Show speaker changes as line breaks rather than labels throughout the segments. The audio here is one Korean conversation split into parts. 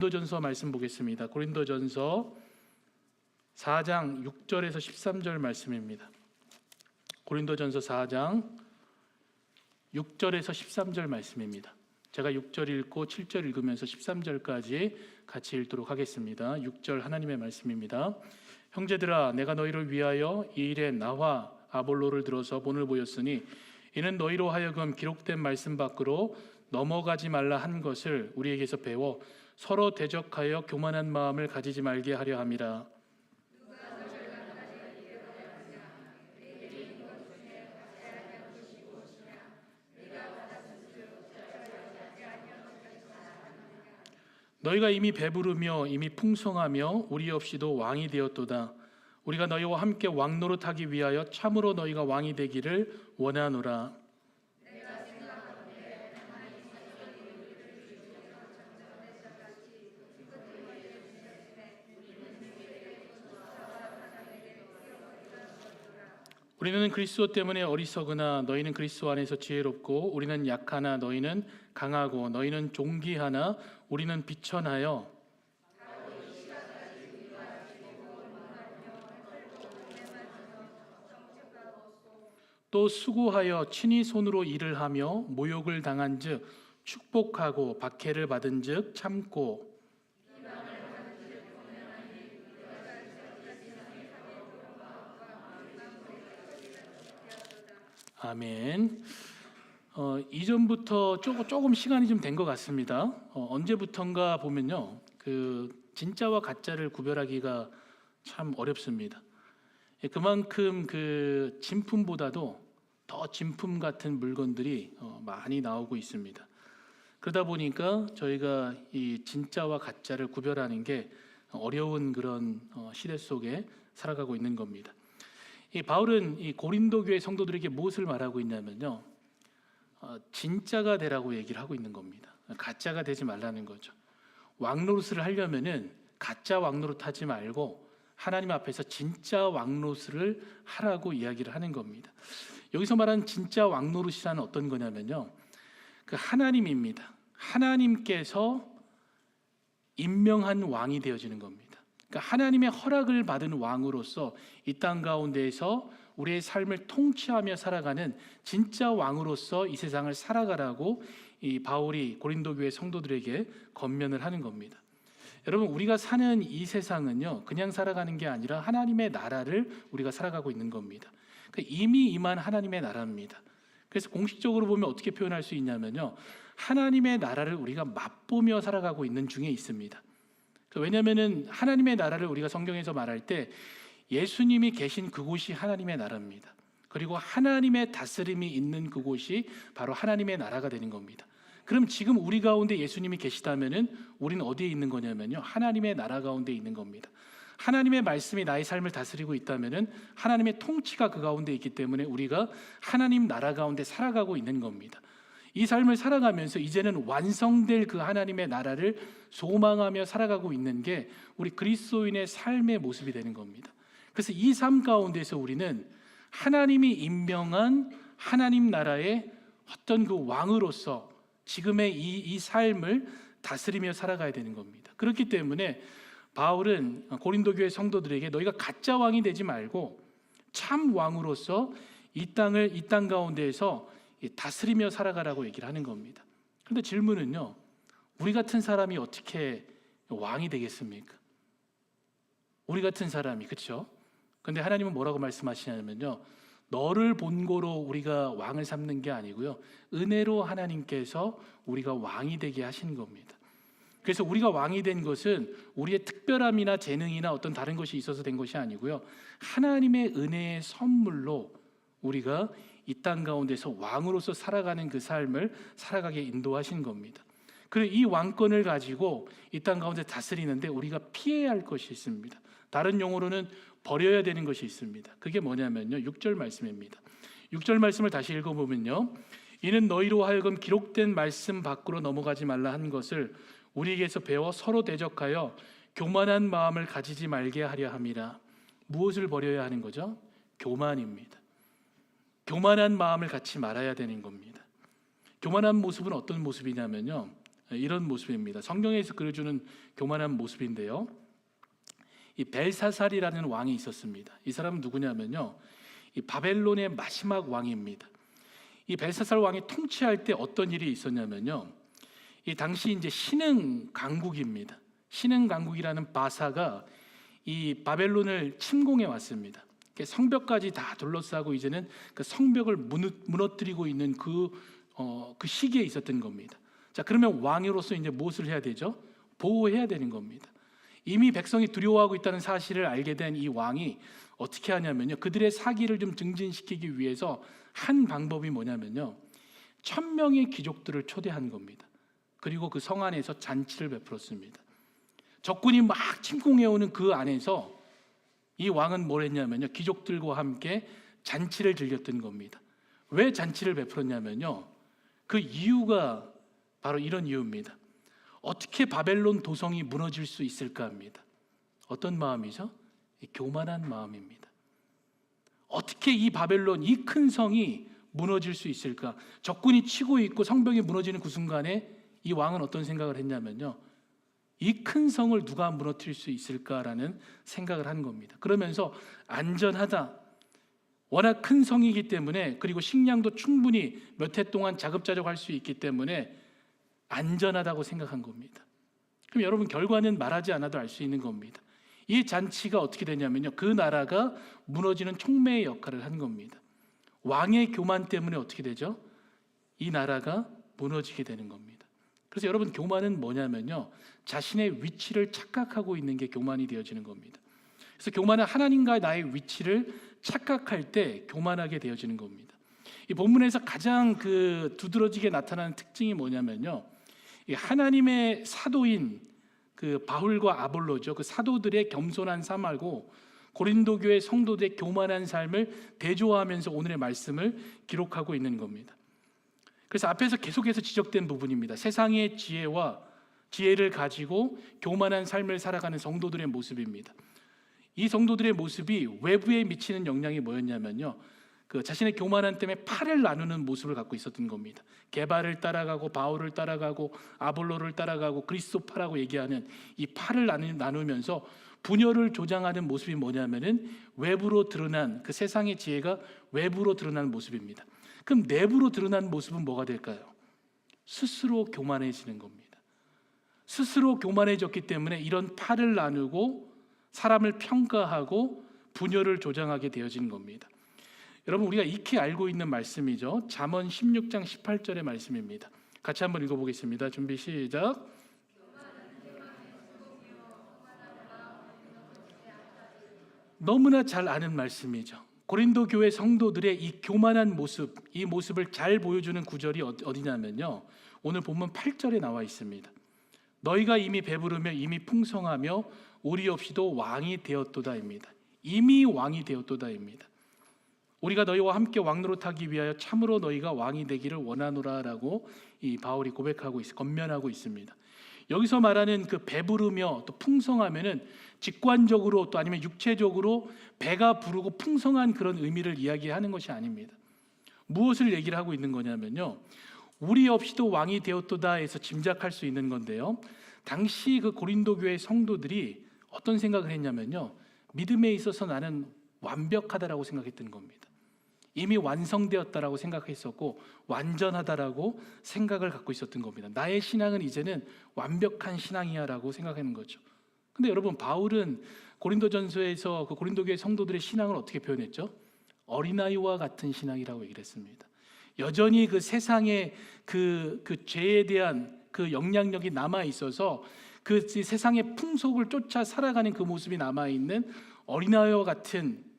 고린도전서 말씀 보겠습니다. 고린도전서 4장 6절에서 13절 말씀입니다. 고린도전서 4장 6절에서 13절 말씀입니다. 제가 6절 읽고 7절 읽으면서 13절까지 같이 읽도록 하겠습니다. 6절 하나님의 말씀입니다. 형제들아, 내가 너희를 위하여 이 일에 나와 아볼로를 들어서 본을 보였으니 이는 너희로 하여금 기록된 말씀 밖으로 넘어가지 말라 한 것을 우리에게서 배워 서로 대적하여 교만한 마음을 가지지 말게 하려 함이라. 너희가 이미 배부르며 이미 풍성하며 우리 없이도 왕이 되었도다. 우리가 너희와 함께 왕노릇하기 위하여 참으로 너희가 왕이 되기를 원하노라. 우리는 그리스도 때문에 어리석으나 너희는 그리스도 안에서 지혜롭고, 우리는 약하나 너희는 강하고, 너희는 존귀하나 우리는 비천하여 또 수고하여 친히 손으로 일을 하며 모욕을 당한즉 축복하고 박해를 받은즉 참고. 아멘. 이전부터 조금 시간이 좀 된 것 같습니다. 언제부턴가 보면요, 그 진짜와 가짜를 구별하기가 참 어렵습니다. 그만큼 그 진품보다도 더 진품 같은 물건들이 많이 나오고 있습니다. 그러다 보니까 저희가 이 진짜와 가짜를 구별하는 게 어려운 그런 시대 속에 살아가고 있는 겁니다. 이 바울은 이 고린도 교회 성도들에게 무엇을 말하고 있냐면요, 진짜가 되라고 얘기를 하고 있는 겁니다. 가짜가 되지 말라는 거죠. 왕노릇을 하려면은 가짜 왕노릇 하지 말고 하나님 앞에서 진짜 왕노릇을 하라고 이야기를 하는 겁니다. 여기서 말하는 진짜 왕노릇이라는 어떤 거냐면요, 그 하나님입니다. 하나님께서 임명한 왕이 되어지는 겁니다. 그러니까 하나님의 허락을 받은 왕으로서 이 땅 가운데에서 우리의 삶을 통치하며 살아가는 진짜 왕으로서 이 세상을 살아가라고 이 바울이 고린도 교회 성도들에게 권면을 하는 겁니다. 여러분, 우리가 사는 이 세상은요, 그냥 살아가는 게 아니라 하나님의 나라를 우리가 살아가고 있는 겁니다. 그러니까 이미 임한 하나님의 나라입니다. 그래서 공식적으로 보면 어떻게 표현할 수 있냐면요, 하나님의 나라를 우리가 맛보며 살아가고 있는 중에 있습니다. 왜냐하면 하나님의 나라를 우리가 성경에서 말할 때 예수님이 계신 그곳이 하나님의 나라입니다. 그리고 하나님의 다스림이 있는 그곳이 바로 하나님의 나라가 되는 겁니다. 그럼 지금 우리 가운데 예수님이 계시다면은 우리는 어디에 있는 거냐면요, 하나님의 나라 가운데 있는 겁니다. 하나님의 말씀이 나의 삶을 다스리고 있다면은 하나님의 통치가 그 가운데 있기 때문에 우리가 하나님 나라 가운데 살아가고 있는 겁니다. 이 삶을 살아가면서 이제는 완성될 그 하나님의 나라를 소망하며 살아가고 있는 게 우리 그리스도인의 삶의 모습이 되는 겁니다. 그래서 이 삶 가운데서 우리는 하나님이 임명한 하나님 나라의 어떤 그 왕으로서 지금의 이 삶을 다스리며 살아가야 되는 겁니다. 그렇기 때문에 바울은 고린도 교회 성도들에게 너희가 가짜 왕이 되지 말고 참 왕으로서 이 땅 가운데에서 다스리며 살아가라고 얘기를 하는 겁니다. 그런데 질문은요, 우리 같은 사람이 어떻게 왕이 되겠습니까? 우리 같은 사람이, 그렇죠? 근데 하나님은 뭐라고 말씀하시냐면요, 너를 본고로 우리가 왕을 삼는 게 아니고요, 은혜로 하나님께서 우리가 왕이 되게 하신 겁니다. 그래서 우리가 왕이 된 것은 우리의 특별함이나 재능이나 어떤 다른 것이 있어서 된 것이 아니고요, 하나님의 은혜의 선물로 우리가 이 땅 가운데서 왕으로서 살아가는 그 삶을 살아가게 인도하신 겁니다. 그리고 이 왕권을 가지고 이 땅 가운데 다스리는데 우리가 피해야 할 것이 있습니다. 다른 용어로는 버려야 되는 것이 있습니다. 그게 뭐냐면요, 6절 말씀입니다. 6절 말씀을 다시 읽어보면요, 이는 너희로 하여금 기록된 말씀 밖으로 넘어가지 말라 한 것을 우리에게서 배워 서로 대적하여 교만한 마음을 가지지 말게 하려 함이라. 무엇을 버려야 하는 거죠? 교만입니다. 교만한 마음을 갖지 말아야 되는 겁니다. 교만한 모습은 어떤 모습이냐면요, 이런 모습입니다. 성경에서 그려주는 교만한 모습인데요. 이 벨사살이라는 왕이 있었습니다. 이 사람은 누구냐면요, 이 바벨론의 마지막 왕입니다. 이 벨사살 왕이 통치할 때 어떤 일이 있었냐면요, 이 당시 이제 신흥 강국입니다. 신흥 강국이라는 바사가 이 바벨론을 침공해 왔습니다. 성벽까지 다 둘러싸고 이제는 그 성벽을 무너뜨리고 있는 그 시기에 있었던 겁니다. 자, 그러면 왕으로서 이제 무엇을 해야 되죠? 보호해야 되는 겁니다. 이미 백성이 두려워하고 있다는 사실을 알게 된 이 왕이 어떻게 하냐면요, 그들의 사기를 좀 증진시키기 위해서 한 방법이 뭐냐면요, 1000명의 귀족들을 초대한 겁니다. 그리고 그 성 안에서 잔치를 베풀었습니다. 적군이 막 침공해오는 그 안에서 이 왕은 뭘 했냐면요, 귀족들과 함께 잔치를 즐겼던 겁니다. 왜 잔치를 베풀었냐면요, 그 이유가 바로 이런 이유입니다. 어떻게 바벨론 도성이 무너질 수 있을까 합니다. 어떤 마음이죠? 교만한 마음입니다. 어떻게 이 바벨론, 이 큰 성이 무너질 수 있을까? 적군이 치고 있고 성벽이 무너지는 그 순간에 이 왕은 어떤 생각을 했냐면요, 이 큰 성을 누가 무너뜨릴 수 있을까라는 생각을 한 겁니다. 그러면서 안전하다, 워낙 큰 성이기 때문에, 그리고 식량도 충분히 몇 해 동안 자급자족할 수 있기 때문에 안전하다고 생각한 겁니다. 그럼 여러분, 결과는 말하지 않아도 알 수 있는 겁니다. 이 잔치가 어떻게 되냐면요, 그 나라가 무너지는 촉매의 역할을 한 겁니다. 왕의 교만 때문에 어떻게 되죠? 이 나라가 무너지게 되는 겁니다. 그래서 여러분, 교만은 뭐냐면요, 자신의 위치를 착각하고 있는 게 교만이 되어지는 겁니다. 그래서 교만은 하나님과 나의 위치를 착각할 때 교만하게 되어지는 겁니다. 이 본문에서 가장 그 두드러지게 나타나는 특징이 뭐냐면요, 이 하나님의 사도인 그 바울과 아볼로죠. 그 사도들의 겸손한 삶하고 고린도 교회 성도들의 교만한 삶을 대조하면서 오늘의 말씀을 기록하고 있는 겁니다. 그래서 앞에서 계속해서 지적된 부분입니다. 세상의 지혜를 가지고 교만한 삶을 살아가는 성도들의 모습입니다. 이 성도들의 모습이 외부에 미치는 영향이 뭐였냐면요, 그 자신의 교만함 때문에 팔을 나누는 모습을 갖고 있었던 겁니다. 게바를 따라가고 바울을 따라가고 아볼로를 따라가고 그리스도파라고 얘기하는 이 팔을 나누면서 분열을 조장하는 모습이 뭐냐면은 외부로 드러난 그 세상의 지혜가 외부로 드러나는 모습입니다. 그럼 내부로 드러난 모습은 뭐가 될까요? 스스로 교만해지는 겁니다. 스스로 교만해졌기 때문에 이런 팔을 나누고 사람을 평가하고 분열을 조장하게 되어진 겁니다. 여러분, 우리가 익히 알고 있는 말씀이죠. 잠언 16장 18절의 말씀입니다. 같이 한번 읽어보겠습니다. 준비 시작. 너무나 잘 아는 말씀이죠. 고린도 교회 성도들의 이 교만한 모습, 이 모습을 잘 보여주는 구절이 어디냐면요, 오늘 본문 8절에 나와 있습니다. 너희가 이미 배부르며 이미 풍성하며 우리 없이도 왕이 되었도다입니다. 이미 왕이 되었도다입니다. 우리가 너희와 함께 왕노릇하기 위하여 참으로 너희가 왕이 되기를 원하노라라고 이 바울이 고백하고 권면하고 있습니다. 여기서 말하는 그 배부르며 또 풍성하면은 직관적으로 또 아니면 육체적으로 배가 부르고 풍성한 그런 의미를 이야기하는 것이 아닙니다. 무엇을 얘기를 하고 있는 거냐면요, 우리 없이도 왕이 되었도다 해서 짐작할 수 있는 건데요, 당시 그 고린도 교회 성도들이 어떤 생각을 했냐면요, 믿음에 있어서 나는 완벽하다라고 생각했던 겁니다. 이미 완성되었다라고 생각했었고 완전하다라고 생각을 갖고 있었던 겁니다. 나의 신앙은 이제는 완벽한 신앙이야라고 생각하는 거죠. 근데 여러분, 바울은 고린도전서에서 그 고린도 교회 성도들의 신앙을 어떻게 표현했죠? 어린아이와 같은 신앙이라고 얘기를 했습니다. 여전히 그 세상의 그 죄에 대한 그 영향력이 남아 있어서 그 세상의 풍속을 쫓아 살아가는 그 모습이 남아 있는 어린아이와 같은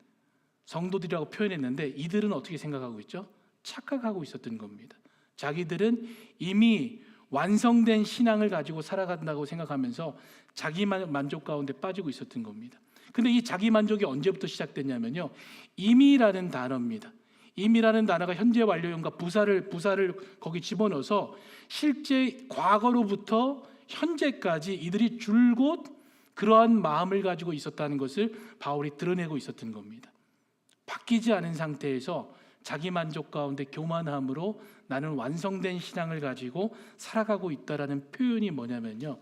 성도들이라고 표현했는데, 이들은 어떻게 생각하고 있죠? 착각하고 있었던 겁니다. 자기들은 이미 완성된 신앙을 가지고 살아간다고 생각하면서 자기 만족 가운데 빠지고 있었던 겁니다. 근데 이 자기 만족이 언제부터 시작됐냐면요, 이미라는 단어입니다. 이미라는 단어가 현재 완료형과 부사를 거기 집어넣어서 실제 과거로부터 현재까지 이들이 줄곧 그러한 마음을 가지고 있었다는 것을 바울이 드러내고 있었던 겁니다. 바뀌지 않은 상태에서 자기 만족 가운데 교만함으로 나는 완성된 신앙을 가지고 살아가고 있다라는 표현이 뭐냐면요,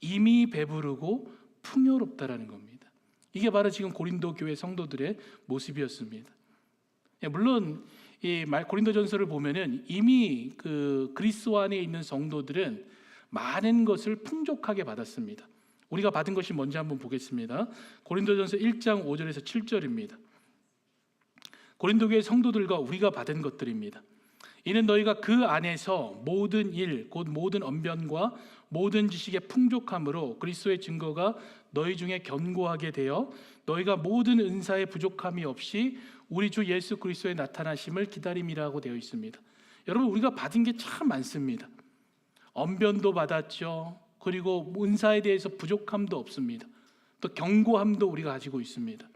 이미 배부르고 풍요롭다라는 겁니다. 이게 바로 지금 고린도 교회 성도들의 모습이었습니다. 물론 이 고린도전서를 보면은 이미 그 그리스도 안에 있는 성도들은 많은 것을 풍족하게 받았습니다. 우리가 받은 것이 뭔지 한번 보겠습니다. 고린도전서 1장 5절에서 7절입니다. 고린도 교회 성도들과 우리가 받은 것들입니다. 이는 너희가 그 안에서 모든 일, 곧 모든 언변과 모든 지식의 풍족함으로 그리스도의 증거가 너희 중에 견고하게 되어 너희가 모든 은사의 부족함이 없이 우리 주 예수 그리스도의 나타나심을 기다림이라고 되어 있습니다. 여러분, 우리가 받은 게 참 많습니다. 언변도 받았죠. 그리고 은사에 대해서 부족함도 없습니다. 또 견고함도 우리가 가지고 있습니다.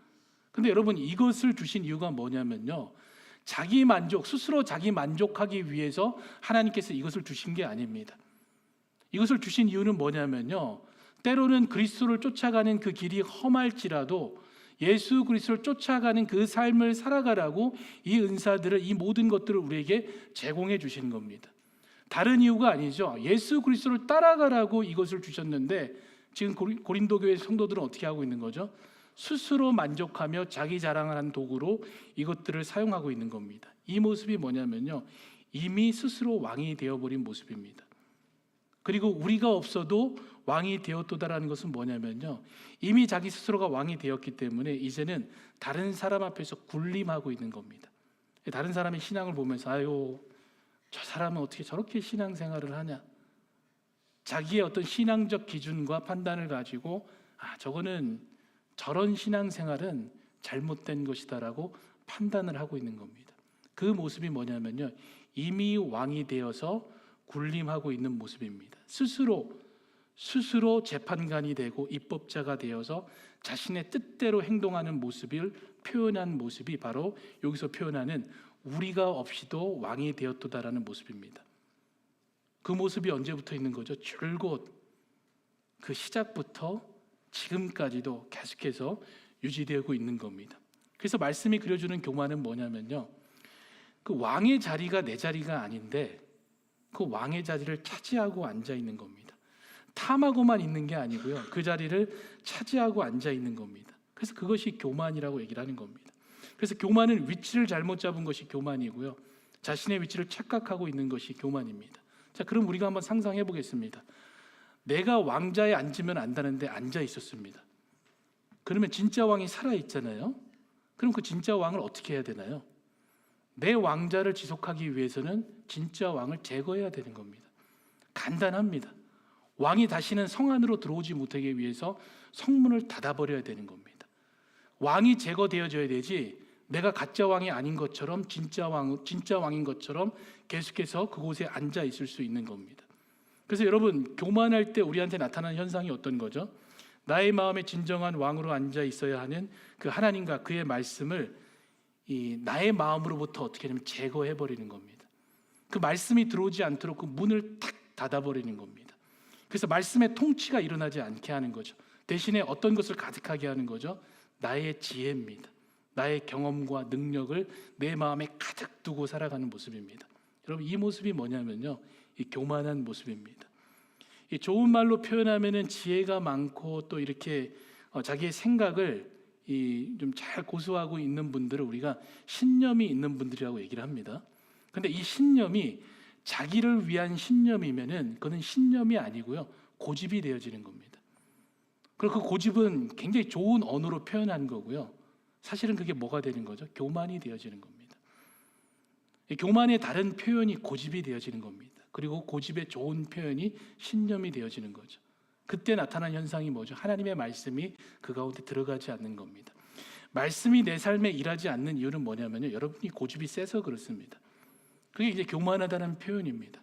근데 여러분, 이것을 주신 이유가 뭐냐면요, 자기 만족, 스스로 자기 만족하기 위해서 하나님께서 이것을 주신 게 아닙니다. 이것을 주신 이유는 뭐냐면요, 때로는 그리스도를 쫓아가는 그 길이 험할지라도 예수 그리스도를 쫓아가는 그 삶을 살아가라고 이 은사들을, 이 모든 것들을 우리에게 제공해 주신 겁니다. 다른 이유가 아니죠. 예수 그리스도를 따라가라고 이것을 주셨는데 지금 고린도 교회 성도들은 어떻게 하고 있는 거죠? 스스로 만족하며 자기 자랑을 한 도구로 이것들을 사용하고 있는 겁니다. 이 모습이 뭐냐면요, 이미 스스로 왕이 되어버린 모습입니다. 그리고 우리가 없어도 왕이 되었도다라는 것은 뭐냐면요, 이미 자기 스스로가 왕이 되었기 때문에 이제는 다른 사람 앞에서 군림하고 있는 겁니다. 다른 사람의 신앙을 보면서 아유, 저 사람은 어떻게 저렇게 신앙생활을 하냐, 자기의 어떤 신앙적 기준과 판단을 가지고 저거는 저런 신앙생활은 잘못된 것이다라고 판단을 하고 있는 겁니다. 그 모습이 뭐냐면요, 이미 왕이 되어서 군림하고 있는 모습입니다. 스스로 재판관이 되고 입법자가 되어서 자신의 뜻대로 행동하는 모습을 표현한 모습이 바로 여기서 표현하는 우리가 없이도 왕이 되었도다라는 모습입니다. 그 모습이 언제부터 있는 거죠? 줄곧 그 시작부터 지금까지도 계속해서 유지되고 있는 겁니다. 그래서 말씀이 그려주는 교만은 뭐냐면요, 그 왕의 자리가 내 자리가 아닌데 그 왕의 자리를 차지하고 앉아 있는 겁니다. 탐하고만 있는 게 아니고요, 그 자리를 차지하고 앉아 있는 겁니다. 그래서 그것이 교만이라고 얘기를 하는 겁니다. 그래서 교만은 위치를 잘못 잡은 것이 교만이고요, 자신의 위치를 착각하고 있는 것이 교만입니다. 자, 그럼 우리가 한번 상상해 보겠습니다. 내가 왕자에 앉으면 안다는데 앉아 있었습니다. 그러면 진짜 왕이 살아 있잖아요. 그럼 그 진짜 왕을 어떻게 해야 되나요? 내 왕자를 지속하기 위해서는 진짜 왕을 제거해야 되는 겁니다. 간단합니다. 왕이 다시는 성 안으로 들어오지 못하기 위해서 성문을 닫아버려야 되는 겁니다. 왕이 제거되어져야 되지, 내가 가짜 왕이 아닌 것처럼 진짜 왕인 것처럼 계속해서 그곳에 앉아 있을 수 있는 겁니다. 그래서 여러분, 교만할 때 우리한테 나타나는 현상이 어떤 거죠? 나의 마음에 진정한 왕으로 앉아 있어야 하는 그 하나님과 그의 말씀을 나의 마음으로부터 어떻게 하냐면 제거해 버리는 겁니다. 그 말씀이 들어오지 않도록 그 문을 탁 닫아 버리는 겁니다. 그래서 말씀의 통치가 일어나지 않게 하는 거죠. 대신에 어떤 것을 가득하게 하는 거죠? 나의 지혜입니다. 나의 경험과 능력을 내 마음에 가득 두고 살아가는 모습입니다. 여러분, 이 모습이 뭐냐면요, 이 교만한 모습입니다. 이 좋은 말로 표현하면은 지혜가 많고 또 이렇게 자기의 생각을 좀 잘 고수하고 있는 분들을 우리가 신념이 있는 분들이라고 얘기를 합니다. 근데 이 신념이 자기를 위한 신념이면은 그는 신념이 아니고요, 고집이 되어지는 겁니다. 그리고 그 고집은 굉장히 좋은 언어로 표현한 거고요, 사실은 그게 뭐가 되는 거죠? 교만이 되어지는 겁니다. 교만의 다른 표현이 고집이 되어지는 겁니다. 그리고 고집의 좋은 표현이 신념이 되어지는 거죠. 그때 나타난 현상이 뭐죠? 하나님의 말씀이 그 가운데 들어가지 않는 겁니다. 말씀이 내 삶에 일하지 않는 이유는 뭐냐면요, 여러분이 고집이 세서 그렇습니다. 그게 이제 교만하다는 표현입니다.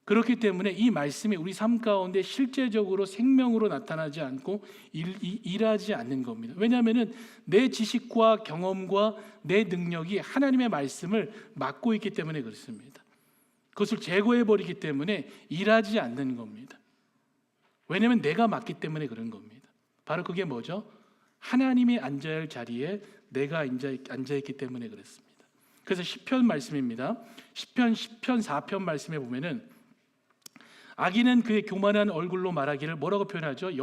그렇기 때문에 이 말씀이 우리 삶 가운데 실제적으로 생명으로 나타나지 않고 일하지 않는 겁니다. 왜냐하면 내 지식과 경험과 내 능력이 하나님의 말씀을 막고 있기 때문에 그렇습니다. 그것을 제거해 버리기 때문에 일하지 않는 겁니다. 왜냐하면 내가 맞기 때문에 그런 겁니다. 바로 그게 뭐죠? 하나님이 앉아야 할 자리에 내가 앉아있기 때문에 그렇습니다. 그래서 시편 말씀입니다. 시편 4편 말씀에 보면은 악인은 그의 교만한 얼굴로 말하기를 뭐라고 표현하죠?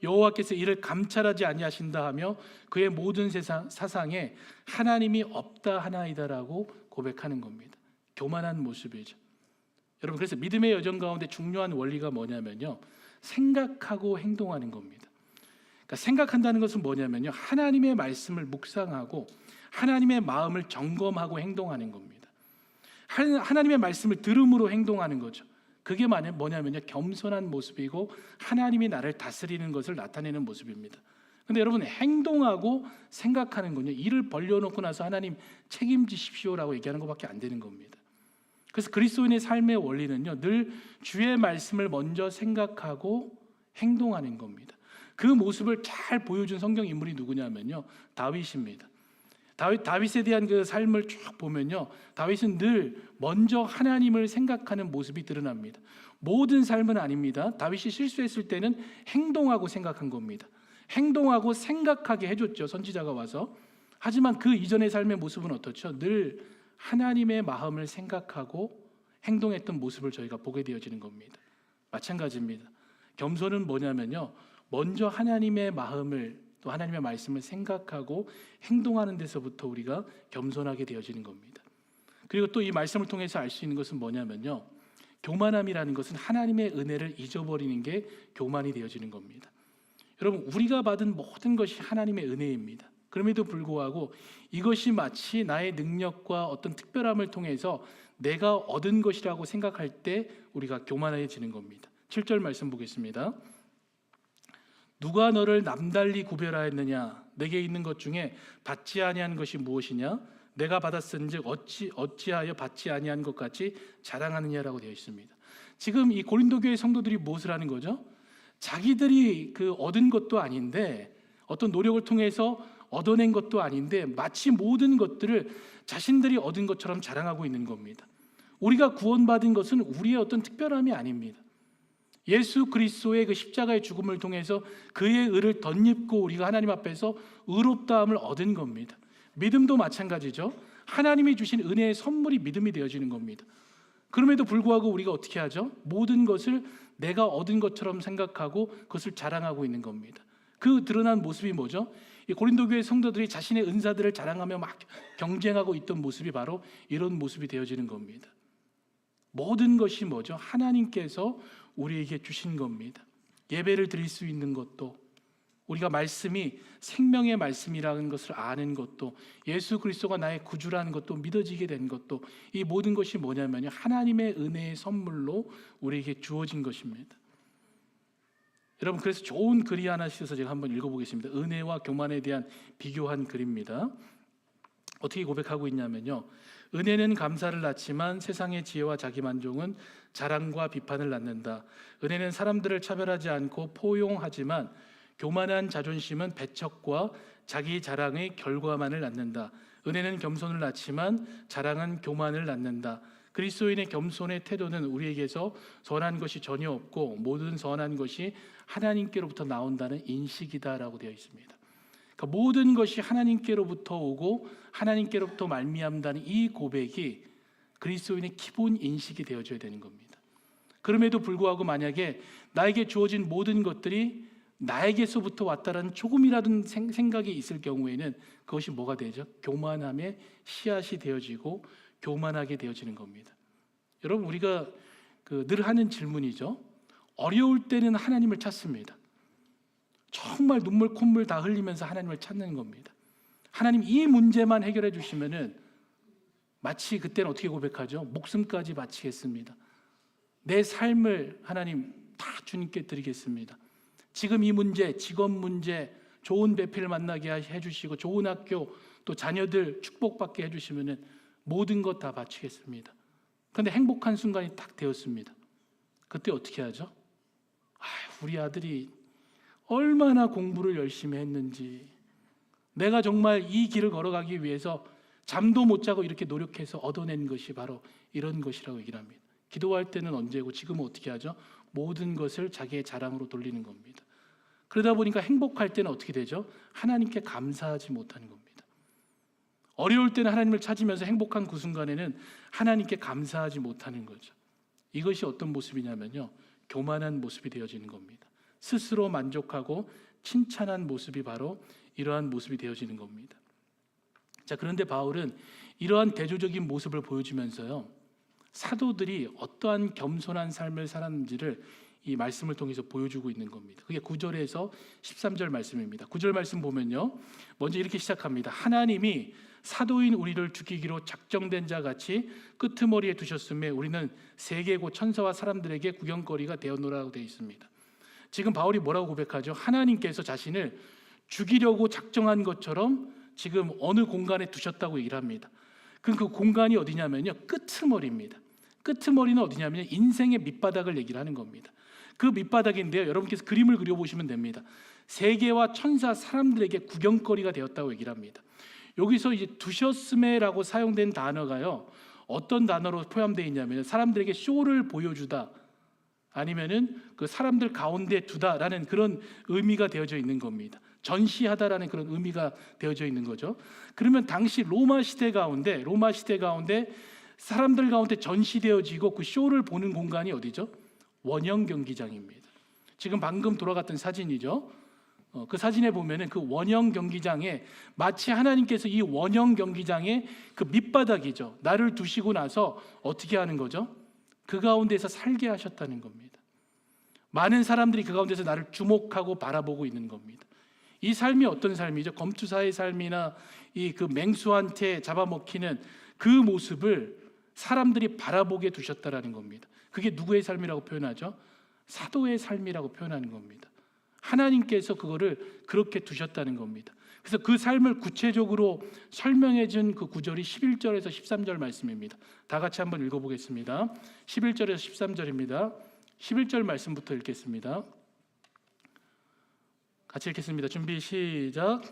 여호와께서 이를 감찰하지 아니하신다 하며 그의 모든 사상에 하나님이 없다 하나이다라고 고백하는 겁니다. 교만한 모습이죠. 여러분, 그래서 믿음의 여정 가운데 중요한 원리가 뭐냐면요, 생각하고 행동하는 겁니다. 그러니까 생각한다는 것은 뭐냐면요, 하나님의 말씀을 묵상하고 하나님의 마음을 점검하고 행동하는 겁니다. 하나님의 말씀을 들음으로 행동하는 거죠. 그게 뭐냐면요, 겸손한 모습이고 하나님이 나를 다스리는 것을 나타내는 모습입니다. 근데 여러분, 행동하고 생각하는 건요, 일을 벌려놓고 나서 하나님 책임지십시오라고 얘기하는 것밖에 안 되는 겁니다. 그래서 그리스도인의 삶의 원리는요, 늘 주의 말씀을 먼저 생각하고 행동하는 겁니다. 그 모습을 잘 보여준 성경 인물이 누구냐면요, 다윗입니다. 다윗에 대한 그 삶을 쭉 보면요, 다윗은 늘 먼저 하나님을 생각하는 모습이 드러납니다. 모든 삶은 아닙니다. 다윗이 실수했을 때는 행동하고 생각한 겁니다. 행동하고 생각하게 해줬죠, 선지자가 와서. 하지만 그 이전의 삶의 모습은 어떻죠? 늘 하나님의 마음을 생각하고 행동했던 모습을 저희가 보게 되어지는 겁니다. 마찬가지입니다. 겸손은 뭐냐면요, 먼저 하나님의 마음을, 또 하나님의 말씀을 생각하고 행동하는 데서부터 우리가 겸손하게 되어지는 겁니다. 그리고 또 이 말씀을 통해서 알 수 있는 것은 뭐냐면요, 교만함이라는 것은 하나님의 은혜를 잊어버리는 게 교만이 되어지는 겁니다. 여러분, 우리가 받은 모든 것이 하나님의 은혜입니다. 그럼에도 불구하고 이것이 마치 나의 능력과 어떤 특별함을 통해서 내가 얻은 것이라고 생각할 때 우리가 교만해지는 겁니다. 7절 말씀 보겠습니다. 누가 너를 남달리 구별하였느냐? 내게 있는 것 중에 받지 아니한 것이 무엇이냐? 내가 받았은즉 어찌하여 받지 아니한 것 같이 자랑하느냐라고 되어 있습니다. 지금 이 고린도 교회 성도들이 무엇을 하는 거죠? 자기들이 그 얻은 것도 아닌데, 어떤 노력을 통해서 얻어낸 것도 아닌데, 마치 모든 것들을 자신들이 얻은 것처럼 자랑하고 있는 겁니다. 우리가 구원받은 것은 우리의 어떤 특별함이 아닙니다. 예수 그리스도의 그 십자가의 죽음을 통해서 그의 의를 덧입고 우리가 하나님 앞에서 의롭다함을 얻은 겁니다. 믿음도 마찬가지죠. 하나님이 주신 은혜의 선물이 믿음이 되어지는 겁니다. 그럼에도 불구하고 우리가 어떻게 하죠? 모든 것을 내가 얻은 것처럼 생각하고 그것을 자랑하고 있는 겁니다. 그 드러난 모습이 뭐죠? 이 고린도 교회 성도들이 자신의 은사들을 자랑하며 막 경쟁하고 있던 모습이 바로 이런 모습이 되어지는 겁니다. 모든 것이 뭐죠? 하나님께서 우리에게 주신 겁니다. 예배를 드릴 수 있는 것도, 우리가 말씀이 생명의 말씀이라는 것을 아는 것도, 예수 그리스도가 나의 구주라는 것도 믿어지게 된 것도, 이 모든 것이 뭐냐면요, 하나님의 은혜의 선물로 우리에게 주어진 것입니다. 여러분, 그래서 좋은 글이 하나 있어서 제가 한번 읽어보겠습니다. 은혜와 교만에 대한 비교한 글입니다. 어떻게 고백하고 있냐면요, 은혜는 감사를 낳지만 세상의 지혜와 자기만족은 자랑과 비판을 낳는다. 은혜는 사람들을 차별하지 않고 포용하지만 교만한 자존심은 배척과 자기 자랑의 결과만을 낳는다. 은혜는 겸손을 낳지만 자랑은 교만을 낳는다. 그리스도인의 겸손의 태도는 우리에게서 선한 것이 전혀 없고 모든 선한 것이 하나님께로부터 나온다는 인식이다라고 되어 있습니다. 그러니까 모든 것이 하나님께로부터 오고 하나님께로부터 말미암다는 이 고백이 그리스도인의 기본 인식이 되어져야 되는 겁니다. 그럼에도 불구하고 만약에 나에게 주어진 모든 것들이 나에게서부터 왔다라는 조금이라도 생각이 있을 경우에는 그것이 뭐가 되죠? 교만함의 씨앗이 되어지고 교만하게 되어지는 겁니다. 여러분, 우리가 늘 하는 질문이죠. 어려울 때는 하나님을 찾습니다. 정말 눈물 콧물 다 흘리면서 하나님을 찾는 겁니다. 하나님, 이 문제만 해결해 주시면은 마치 그때는 어떻게 고백하죠? 목숨까지 바치겠습니다. 내 삶을 하나님 다 주님께 드리겠습니다. 지금 이 문제, 직업 문제, 좋은 배필 만나게 해주시고 좋은 학교, 또 자녀들 축복받게 해주시면은 모든 것 다 바치겠습니다. 그런데 행복한 순간이 딱 되었습니다. 그때 어떻게 하죠? 우리 아들이 얼마나 공부를 열심히 했는지, 내가 정말 이 길을 걸어가기 위해서 잠도 못 자고 이렇게 노력해서 얻어낸 것이 바로 이런 것이라고 얘기를 합니다. 기도할 때는 언제고 지금은 어떻게 하죠? 모든 것을 자기의 자랑으로 돌리는 겁니다. 그러다 보니까 행복할 때는 어떻게 되죠? 하나님께 감사하지 못하는 겁니다. 어려울 때는 하나님을 찾으면서 행복한 그 순간에는 하나님께 감사하지 못하는 거죠. 이것이 어떤 모습이냐면요, 교만한 모습이 되어지는 겁니다. 스스로 만족하고 칭찬한 모습이 바로 이러한 모습이 되어지는 겁니다. 자, 그런데 바울은 이러한 대조적인 모습을 보여주면서요, 사도들이 어떠한 겸손한 삶을 살았는지를 이 말씀을 통해서 보여주고 있는 겁니다. 그게 9절에서 13절 말씀입니다. 9절 말씀 보면요, 먼저 이렇게 시작합니다. 하나님이 사도인 우리를 죽이기로 작정된 자 같이 끄트머리에 두셨음에 우리는 세계고 천사와 사람들에게 구경거리가 되었노라고 되어 있습니다. 지금 바울이 뭐라고 고백하죠? 하나님께서 자신을 죽이려고 작정한 것처럼 지금 어느 공간에 두셨다고 얘기를 합니다. 그 공간이 어디냐면요, 끄트머리입니다. 끄트머리는 어디냐면 인생의 밑바닥을 얘기를 하는 겁니다. 그 밑바닥인데요, 여러분께서 그림을 그려보시면 됩니다. 세계와 천사 사람들에게 구경거리가 되었다고 얘기를 합니다. 여기서 이제 두셨음에라고 사용된 단어가요, 어떤 단어로 포함되어 있냐면 사람들에게 쇼를 보여주다, 아니면은 그 사람들 가운데 두다라는 그런 의미가 되어져 있는 겁니다. 전시하다라는 그런 의미가 되어져 있는 거죠. 그러면 당시 로마 시대 가운데 사람들 가운데 전시되어지고 그 쇼를 보는 공간이 어디죠? 원형 경기장입니다. 지금 방금 돌아갔던 사진이죠. 그 사진에 보면은 그 원형 경기장에 마치 하나님께서 이 원형 경기장의 그 밑바닥이죠, 나를 두시고 나서 어떻게 하는 거죠? 그 가운데서 살게 하셨다는 겁니다. 많은 사람들이 그 가운데서 나를 주목하고 바라보고 있는 겁니다. 이 삶이 어떤 삶이죠? 검투사의 삶이나 이 그 맹수한테 잡아먹히는 그 모습을 사람들이 바라보게 두셨다라는 겁니다. 그게 누구의 삶이라고 표현하죠? 사도의 삶이라고 표현하는 겁니다. 하나님께서 그거를 그렇게 두셨다는 겁니다. 그래서 그 삶을 구체적으로 설명해 준 그 구절이 11절에서 13절 말씀입니다. 다 같이 한번 읽어보겠습니다. 11절에서 13절입니다. 11절 말씀부터 읽겠습니다. 같이 읽겠습니다. 준비 시작.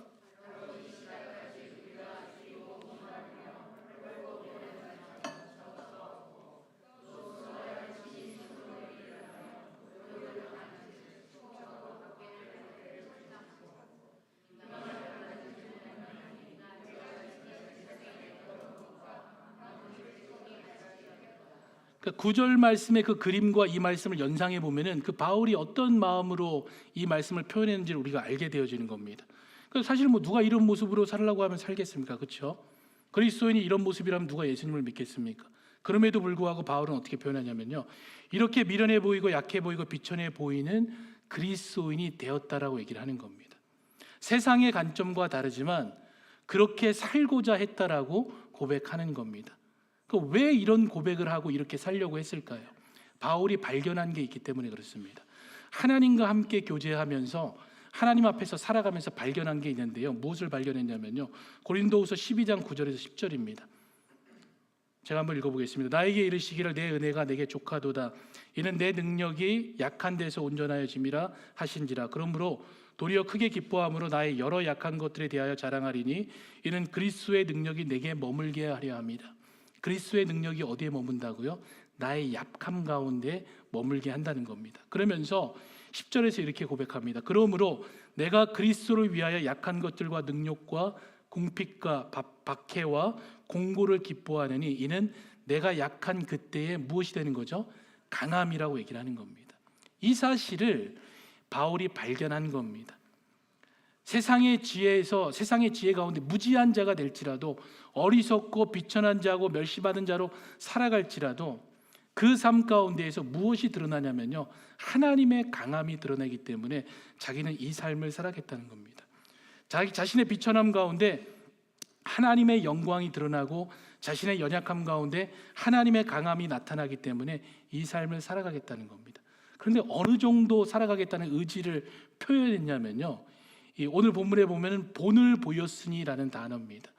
그 9절 말씀의 그 그림과 이 말씀을 연상해 보면은 그 바울이 어떤 마음으로 이 말씀을 표현했는지를 우리가 알게 되어지는 겁니다. 사실 뭐 누가 이런 모습으로 살려고 하면 살겠습니까? 그렇죠? 그리스도인이 이런 모습이라면 누가 예수님을 믿겠습니까? 그럼에도 불구하고 바울은 어떻게 표현하냐면요, 이렇게 미련해 보이고 약해 보이고 비천해 보이는 그리스도인이 되었다라고 얘기를 하는 겁니다. 세상의 관점과 다르지만 그렇게 살고자 했다라고 고백하는 겁니다. 왜 이런 고백을 하고 이렇게 살려고 했을까요? 바울이 발견한 게 있기 때문에 그렇습니다. 하나님과 함께 교제하면서 하나님 앞에서 살아가면서 발견한 게 있는데요, 무엇을 발견했냐면요, 고린도후서 12장 9절에서 10절입니다. 제가 한번 읽어보겠습니다. 나에게 이르시기를 내 은혜가 내게 족하도다. 이는 내 능력이 약한 데서 온전하여 짐이라 하신지라. 그러므로 도리어 크게 기뻐함으로 나의 여러 약한 것들에 대하여 자랑하리니 이는 그리스도의 능력이 내게 머물게 하려 함이라. 그리스도의 능력이 어디에 머문다고요? 나의 약함 가운데 머물게 한다는 겁니다. 그러면서 10절에서 이렇게 고백합니다. 그러므로 내가 그리스도를 위하여 약한 것들과 능력과 궁핍과 박해와 공고를 기뻐하느니 이는 내가 약한 그때에 무엇이 되는 거죠? 강함이라고 얘기를 하는 겁니다. 이 사실을 바울이 발견한 겁니다. 세상의 지혜 가운데 무지한 자가 될지라도, 어리석고 비천한 자고 멸시받은 자로 살아갈지라도 그 삶 가운데에서 무엇이 드러나냐면요, 하나님의 강함이 드러나기 때문에 자기는 이 삶을 살아가겠다는 겁니다. 자신의 비천함 가운데 하나님의 영광이 드러나고 자신의 연약함 가운데 하나님의 강함이 나타나기 때문에 이 삶을 살아가겠다는 겁니다. 그런데 어느 정도 살아가겠다는 의지를 표현했냐면요, 오늘 본문에 보면은 본을 보였으니라는 단어입니다.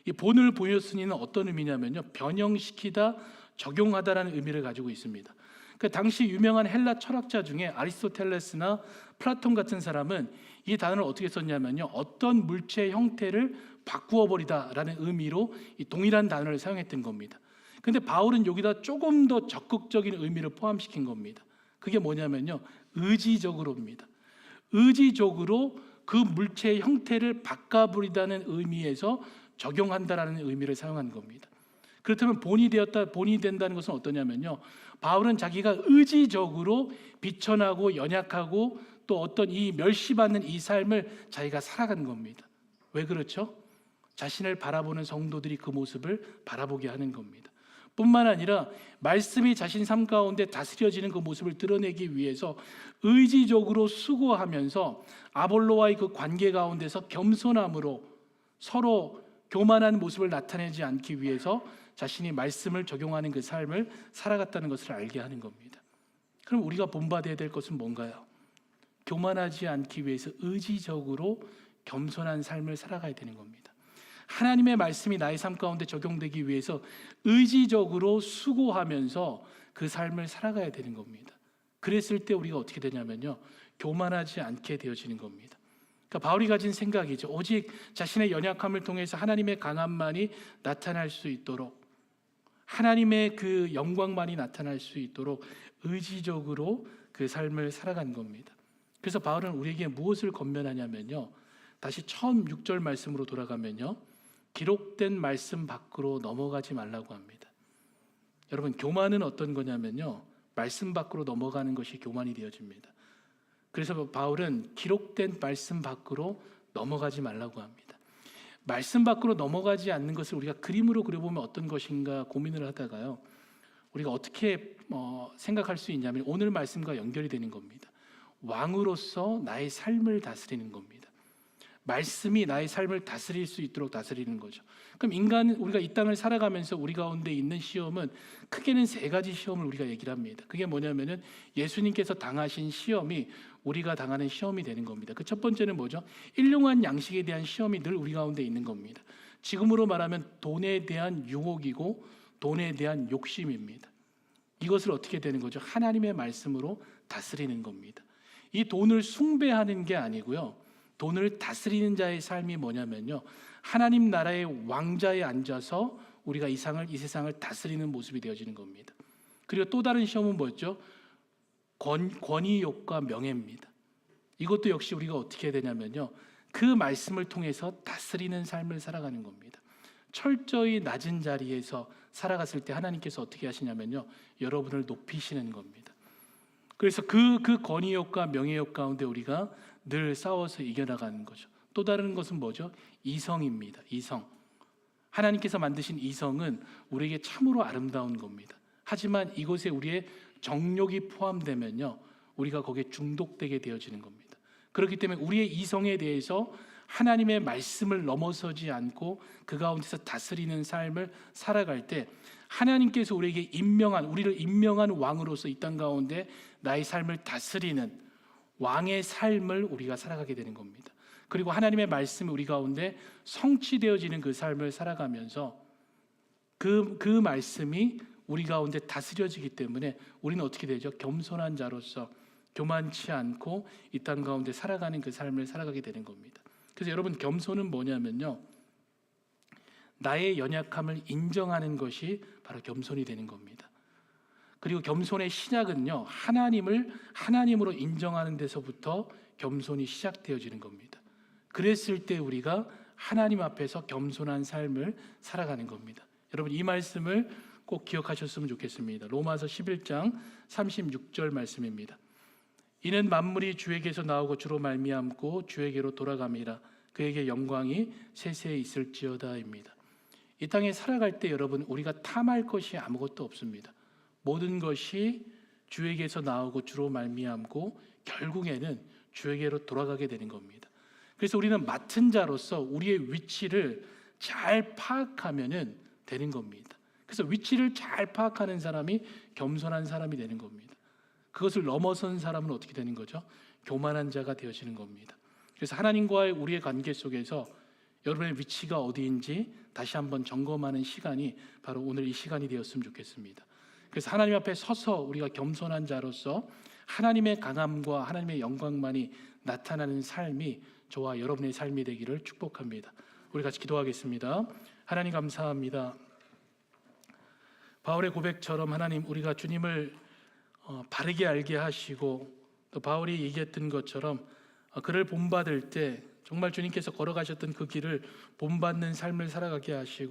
이 본을 보였으니는 어떤 의미냐면요, 변형시키다, 적용하다라는 의미를 가지고 있습니다. 그 당시 유명한 헬라 철학자 중에 아리스토텔레스나 플라톤 같은 사람은 이 단어를 어떻게 썼냐면요, 어떤 물체의 형태를 바꾸어 버리다라는 의미로 이 동일한 단어를 사용했던 겁니다. 근데 바울은 여기다 조금 더 적극적인 의미를 포함시킨 겁니다. 그게 뭐냐면요, 의지적으로입니다. 의지적으로 그 물체의 형태를 바꿔버리다는 의미에서 적용한다라는 의미를 사용한 겁니다. 그렇다면 본이 된다는 것은 어떠냐면요, 바울은 자기가 의지적으로 비천하고 연약하고 또 어떤 이 멸시받는 이 삶을 자기가 살아간 겁니다. 왜 그렇죠? 자신을 바라보는 성도들이 그 모습을 바라보게 하는 겁니다. 뿐만 아니라 말씀이 자신 삶 가운데 다스려지는 그 모습을 드러내기 위해서 의지적으로 수고하면서 아볼로와의 그 관계 가운데서 겸손함으로 서로 교만한 모습을 나타내지 않기 위해서 자신이 말씀을 적용하는 그 삶을 살아갔다는 것을 알게 하는 겁니다. 그럼 우리가 본받아야 될 것은 뭔가요? 교만하지 않기 위해서 의지적으로 겸손한 삶을 살아가야 되는 겁니다. 하나님의 말씀이 나의 삶 가운데 적용되기 위해서 의지적으로 수고하면서 그 삶을 살아가야 되는 겁니다. 그랬을 때 우리가 어떻게 되냐면요, 교만하지 않게 되어지는 겁니다. 그러니까 바울이 가진 생각이죠. 오직 자신의 연약함을 통해서 하나님의 강함만이 나타날 수 있도록, 하나님의 그 영광만이 나타날 수 있도록 의지적으로 그 삶을 살아간 겁니다. 그래서 바울은 우리에게 무엇을 권면하냐면요, 다시 처음 6절 말씀으로 돌아가면요, 기록된 말씀 밖으로 넘어가지 말라고 합니다. 여러분, 교만은 어떤 거냐면요, 말씀 밖으로 넘어가는 것이 교만이 되어집니다. 그래서 바울은 기록된 말씀 밖으로 넘어가지 말라고 합니다. 말씀 밖으로 넘어가지 않는 것을 우리가 그림으로 그려보면 어떤 것인가 고민을 하다가요, 우리가 어떻게 생각할 수 있냐면 오늘 말씀과 연결이 되는 겁니다. 왕으로서 나의 삶을 다스리는 겁니다. 말씀이 나의 삶을 다스릴 수 있도록 다스리는 거죠. 그럼 우리가 이 땅을 살아가면서 우리 가운데 있는 시험은 크게는 세 가지 시험을 우리가 얘기를 합니다. 그게 뭐냐면은 예수님께서 당하신 시험이 우리가 당하는 시험이 되는 겁니다. 그 첫 번째는 뭐죠? 일용할 양식에 대한 시험이 늘 우리 가운데 있는 겁니다. 지금으로 말하면 돈에 대한 유혹이고 돈에 대한 욕심입니다. 이것을 어떻게 되는 거죠? 하나님의 말씀으로 다스리는 겁니다. 이 돈을 숭배하는 게 아니고요, 돈을 다스리는 자의 삶이 뭐냐면요, 하나님 나라의 왕자에 앉아서 우리가 이 세상을 다스리는 모습이 되어지는 겁니다. 그리고 또 다른 시험은 뭐였죠? 권위욕과 명예입니다. 이것도 역시 우리가 어떻게 해야 되냐면요, 그 말씀을 통해서 다스리는 삶을 살아가는 겁니다. 철저히 낮은 자리에서 살아갔을 때 하나님께서 어떻게 하시냐면요, 여러분을 높이시는 겁니다. 그래서 그 권위욕과 명예욕 가운데 우리가 늘 싸워서 이겨나가는 거죠. 또 다른 것은 뭐죠? 이성입니다. 이성. 하나님께서 만드신 이성은 우리에게 참으로 아름다운 겁니다. 하지만 이곳에 우리의 정욕이 포함되면요, 우리가 거기에 중독되게 되어지는 겁니다. 그렇기 때문에 우리의 이성에 대해서 하나님의 말씀을 넘어서지 않고 그 가운데서 다스리는 삶을 살아갈 때 하나님께서 우리를 임명한 왕으로서 이 땅 가운데 나의 삶을 다스리는 왕의 삶을 우리가 살아가게 되는 겁니다. 그리고 하나님의 말씀이 우리 가운데 성취되어지는 그 삶을 살아가면서 그 말씀이 우리 가운데 다스려지기 때문에 우리는 어떻게 되죠? 겸손한 자로서 교만치 않고 이 땅 가운데 살아가는 그 삶을 살아가게 되는 겁니다. 그래서 여러분, 겸손은 뭐냐면요, 나의 연약함을 인정하는 것이 바로 겸손이 되는 겁니다. 그리고 겸손의 시작은요, 하나님으로 인정하는 데서부터 겸손이 시작되어지는 겁니다. 그랬을 때 우리가 하나님 앞에서 겸손한 삶을 살아가는 겁니다. 여러분, 이 말씀을 꼭 기억하셨으면 좋겠습니다. 로마서 11장 36절 말씀입니다. 이는 만물이 주에게서 나오고 주로 말미암고 주에게로 돌아감이라. 그에게 영광이 세세에 있을지어다입니다. 이 땅에 살아갈 때 여러분, 우리가 탐할 것이 아무것도 없습니다. 모든 것이 주에게서 나오고 주로 말미암고 결국에는 주에게로 돌아가게 되는 겁니다. 그래서 우리는 맡은 자로서 우리의 위치를 잘 파악하면 되는 겁니다. 그래서 위치를 잘 파악하는 사람이 겸손한 사람이 되는 겁니다. 그것을 넘어선 사람은 어떻게 되는 거죠? 교만한 자가 되어지는 겁니다. 그래서 하나님과의 우리의 관계 속에서 여러분의 위치가 어디인지 다시 한번 점검하는 시간이 바로 오늘 이 시간이 되었으면 좋겠습니다. 그래서 하나님 앞에 서서 우리가 겸손한 자로서 하나님의 강함과 하나님의 영광만이 나타나는 삶이 저와 여러분의 삶이 되기를 축복합니다. 우리 같이 기도하겠습니다. 하나님, 감사합니다. 바울의 고백처럼 하나님, 우리가 주님을 바르게 알게 하시고 또 바울이 얘기했던 것처럼 그를 본받을 때 정말 주님께서 걸어가셨던 그 길을 본받는 삶을 살아가게 하시고